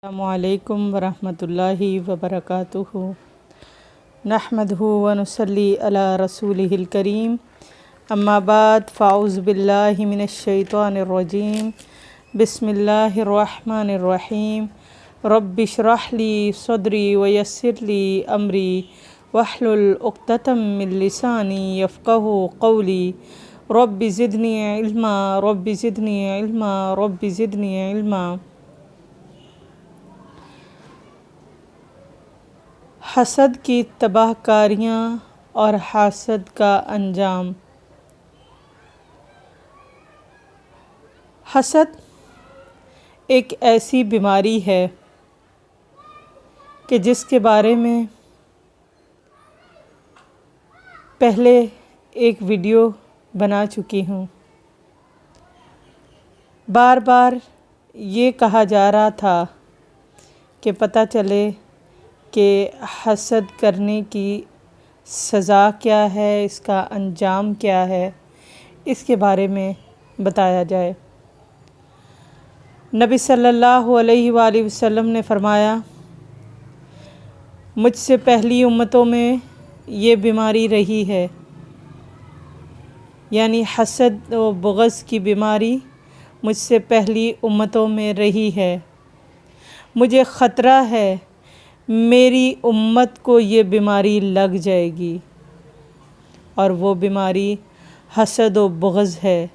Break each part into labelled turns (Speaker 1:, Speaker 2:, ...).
Speaker 1: अस्सलामुअलैकुम वरहमतुल्लाहि वबरकातुहु। नहमदुहु व नुसल्ली अला रसूलिहिल करीम। अम्मा बाद फ़ाऊज़ु बिल्लाहि मिनश शैतानिर रजीम। बिस्मिल्लाहिर रहमानिर रहीम। रब्बि इश्रह ली सदरी व यस्सिर ली अमरी वहलुल उक़दतम मिन लिसानी यफ़क़हू क़ौली। Rabbi ज़िदनी इल्मा rabbi ज़िदनी इल्मा rabbi ज़िदनी इल्मा। हसद की तबाहकारियाँ और हासद का अंजाम। हसद एक ऐसी बीमारी है कि जिसके बारे में पहले एक वीडियो बना चुकी हूँ। बार बार ये कहा जा रहा था कि पता चले कि हसद करने की सज़ा क्या है, इसका अंजाम क्या है, इसके बारे में बताया जाए। नबी सल्लल्लाहु अलैहि वसल्लम ने फरमाया, मुझसे पहली उम्मतों में ये बीमारी रही है, यानी हसद व बुग़्ज़ की बीमारी मुझसे पहली उम्मतों में रही है। मुझे ख़तरा है मेरी उम्मत को ये बीमारी लग जाएगी, और वो बीमारी हसद व बुग़्ज़ है।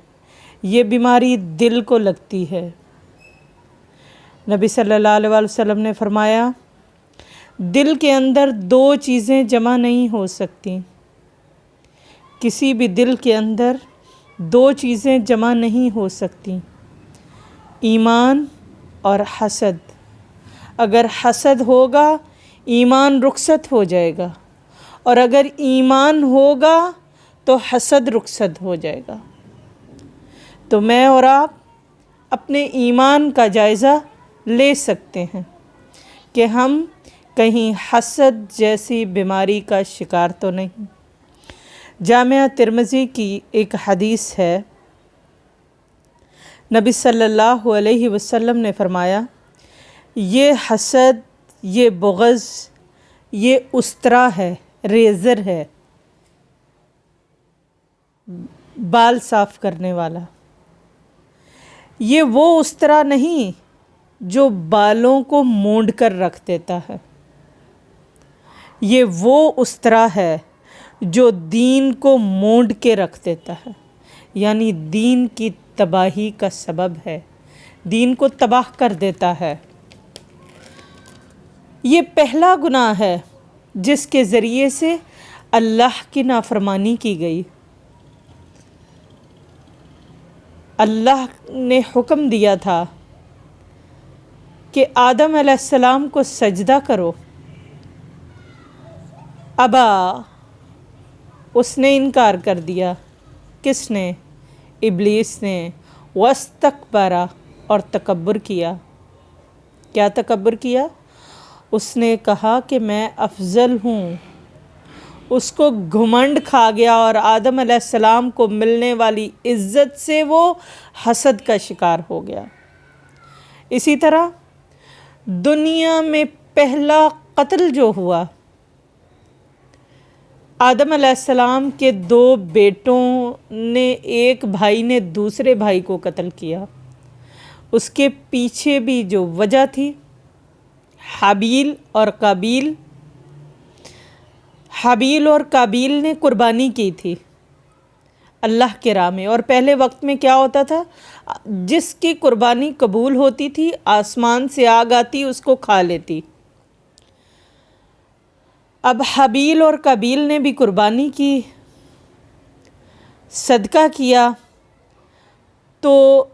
Speaker 1: ये बीमारी दिल को लगती है। नबी सल्लल्लाहु अलैहि वसल्लम ने फरमाया, दिल के अंदर दो चीज़ें जमा नहीं हो सकती। किसी भी दिल के अंदर दो चीज़ें जमा नहीं हो सकती, ईमान और हसद। अगर हसद होगा ईमान रुखसत हो जाएगा, और अगर ईमान होगा तो हसद रुखसत हो जाएगा। तो मैं और आप अपने ईमान का जायज़ा ले सकते हैं कि हम कहीं हसद जैसी बीमारी का शिकार तो नहीं। जामिया तिर्मिज़ी की एक हदीस है, नबी सल्लल्लाहु अलैहि वसल्लम ने फरमाया, ये हसद, ये बुग़्ज़, ये उस्तरा है, रेज़र है, बाल साफ़ करने वाला। ये वो उस्तरा नहीं जो बालों को मूंड कर रख देता है। ये वो उस्तरा है जो दीन को मूंड के रख देता है, यानी दीन की तबाही का सबब है, दीन को तबाह कर देता है। ये पहला गुनाह है जिसके ज़रिए से अल्लाह की नाफरमानी की गई। अल्लाह ने हुक्म दिया था कि आदम अलैहिस्सलाम को सजदा करो, अबा, उसने इनकार कर दिया। किसने? इब्लीस ने। वस्तकबरा, और तकब्बुर किया। क्या तकब्बुर किया? उसने कहा कि मैं अफजल हूँ। उसको घुमंड खा गया और आदम अलैहिस्सलाम को मिलने वाली इज़्ज़त से वो हसद का शिकार हो गया। इसी तरह दुनिया में पहला कत्ल जो हुआ, आदम अलैहिस्सलाम के दो बेटों ने, एक भाई ने दूसरे भाई को कत्ल किया। उसके पीछे भी जो वजह थी, हाबील और काबील। हाबील और काबील ने कुर्बानी की थी अल्लाह के राह में। और पहले वक्त में क्या होता था, जिसकी कुर्बानी कबूल होती थी, आसमान से आग आती, उसको खा लेती। अब हाबील और काबील ने भी कुर्बानी की, सदका किया, तो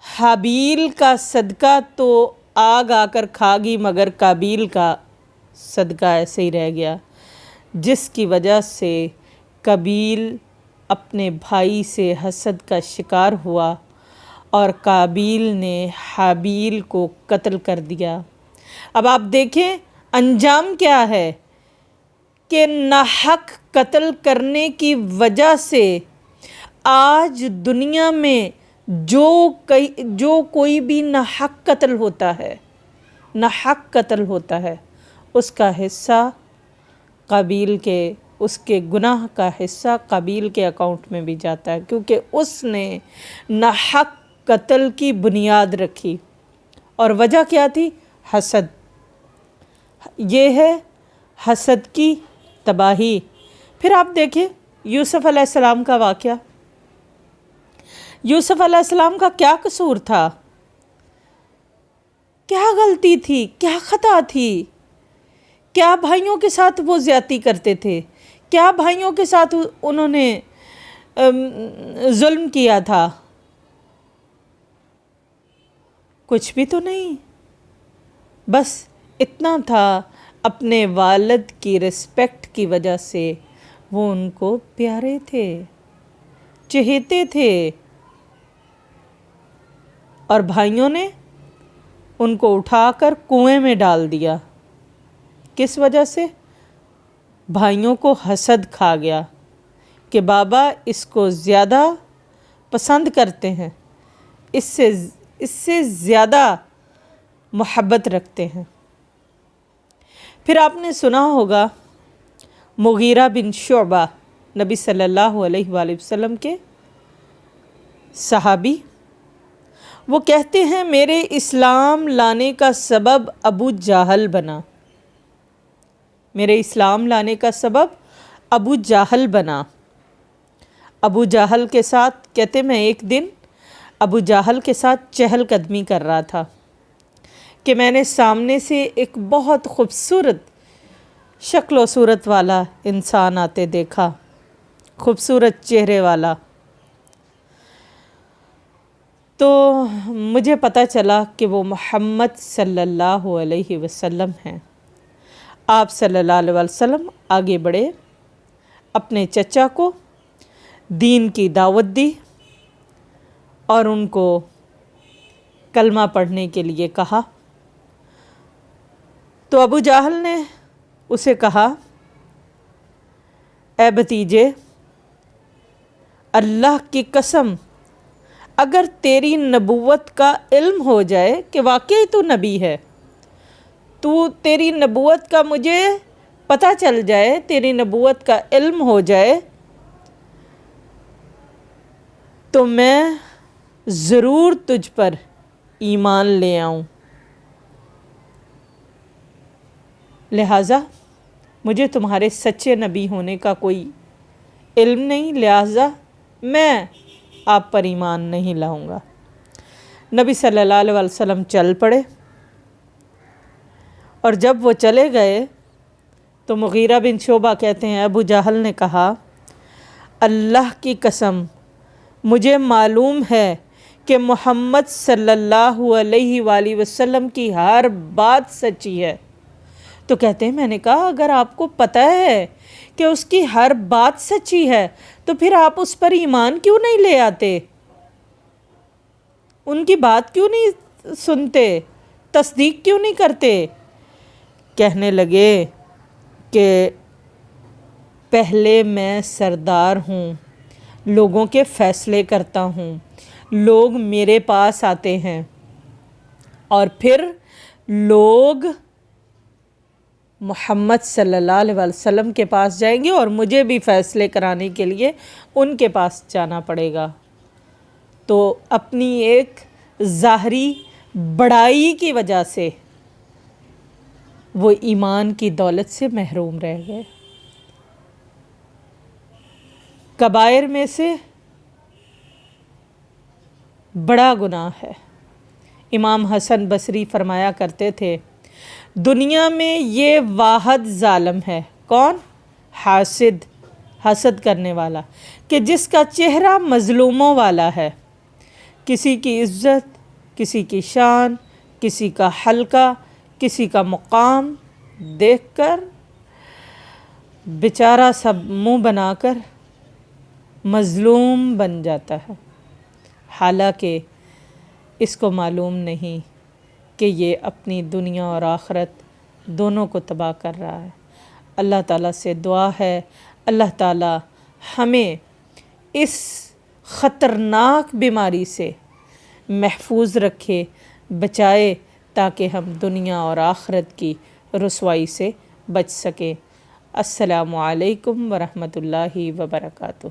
Speaker 1: हाबील का सदका तो आग आकर खा गई, मगर काबील का सदका ऐसे ही रह गया, जिसकी वजह से काबील अपने भाई से हसद का शिकार हुआ और काबील ने हाबील को कत्ल कर दिया। अब आप देखें अंजाम क्या है कि नाहक कत्ल करने की वजह से आज दुनिया में जो कोई भी नाहक कत्ल होता है, नाहक कत्ल होता है, उसका हिस्सा काबिल के, उसके गुनाह का हिस्सा काबिल के अकाउंट में भी जाता है, क्योंकि उसने नाहक कत्ल की बुनियाद रखी। और वजह क्या थी? हसद। ये है हसद की तबाही। फिर आप देखिए यूसुफ अलैहिस्सलाम का वाक़या। यूसुफ अलैहिस्सलाम का क्या कसूर था? क्या गलती थी? क्या ख़ता थी? क्या भाइयों के साथ वो ज़्यादती करते थे? क्या भाइयों के साथ उन्होंने जुल्म किया था? कुछ भी तो नहीं। बस इतना था, अपने वालिद की रिस्पेक्ट की वजह से वो उनको प्यारे थे, चहेते थे, और भाइयों ने उनको उठाकर कुएं में डाल दिया। किस वजह से? भाइयों को हसद खा गया कि बाबा इसको ज़्यादा पसंद करते हैं, इससे ज़्यादा मोहब्बत रखते हैं। फिर आपने सुना होगा मुगीरा बिन शुअबा, नबी सल्लल्लाहु अलैहि वसल्लम के सहाबी, वो कहते हैं मेरे इस्लाम लाने का सबब अबू जाहल बना। मेरे इस्लाम लाने का सबब अबू जाहल बना। अबू जाहल के साथ, कहते मैं एक दिन अबू जाहल के साथ चहलकदमी कर रहा था कि मैंने सामने से एक बहुत खूबसूरत शक्ल व सूरत वाला इंसान आते देखा, खूबसूरत चेहरे वाला। तो मुझे पता चला कि वो मोहम्मद सल्लल्लाहु अलैहि वसल्लम हैं। आप सल्लल्लाहु अलैहि वसल्लम आगे बढ़े, अपने चचा को दीन की दावत दी और उनको कलमा पढ़ने के लिए कहा। तो अबू जाहल ने उसे कहा, ए भतीजे, अल्लाह की कसम, अगर तेरी नबूवत का इल्म हो जाए कि वाकई तू नबी है, तेरी नबूवत का मुझे पता चल जाए, तेरी नबूवत का इल्म हो जाए, तो मैं ज़रूर तुझ पर ईमान ले आऊँ। लिहाजा मुझे तुम्हारे सच्चे नबी होने का कोई इल्म नहीं, लिहाजा मैं आप पर ईमान नहीं लाऊंगा। नबी सल्लल्लाहु अलैहि वसल्लम चल पड़े, और जब वो चले गए तो मुगीरा बिन शोबा कहते हैं अबू जाहल ने कहा, अल्लाह की कसम, मुझे मालूम है कि मोहम्मद सल्लल्लाहु अलैहि वसल्लम की हर बात सच्ची है। तो कहते हैं मैंने कहा, अगर आपको पता है कि उसकी हर बात सच्ची है तो फिर आप उस पर ईमान क्यों नहीं ले आते? उनकी बात क्यों नहीं सुनते? तस्दीक क्यों नहीं करते? कहने लगे कि पहले मैं सरदार हूँ, लोगों के फ़ैसले करता हूँ, लोग मेरे पास आते हैं और फिर लोग मोहम्मद सल्लल्लाहु अलैहि वसल्लम के पास जाएंगे और मुझे भी फ़ैसले कराने के लिए उनके पास जाना पड़ेगा। तो अपनी एक ज़ाहरी बड़ाई की वजह से वो ईमान की दौलत से महरूम रह गए। कबायर में से बड़ा गुनाह है। इमाम हसन बसरी फरमाया करते थे, दुनिया में ये वाहद ज़ालिम है। कौन? हासिद, हसद करने वाला, कि जिसका चेहरा मज़लूमों वाला है। किसी की इज़्ज़त, किसी की शान, किसी का हल्का, किसी का मुकाम देखकर बेचारा सब मुंह बनाकर मज़लूम बन जाता है, हालांकि इसको मालूम नहीं कि ये अपनी दुनिया और आखिरत दोनों को तबाह कर रहा है। अल्लाह ताला से दुआ है, अल्लाह ताला हमें इस ख़तरनाक बीमारी से महफूज रखे, बचाए, تاکہ ہم دنیا اور آخرت کی رسوائی سے بچ سکیں۔ السلام علیکم ورحمۃ اللہ وبرکاتہ۔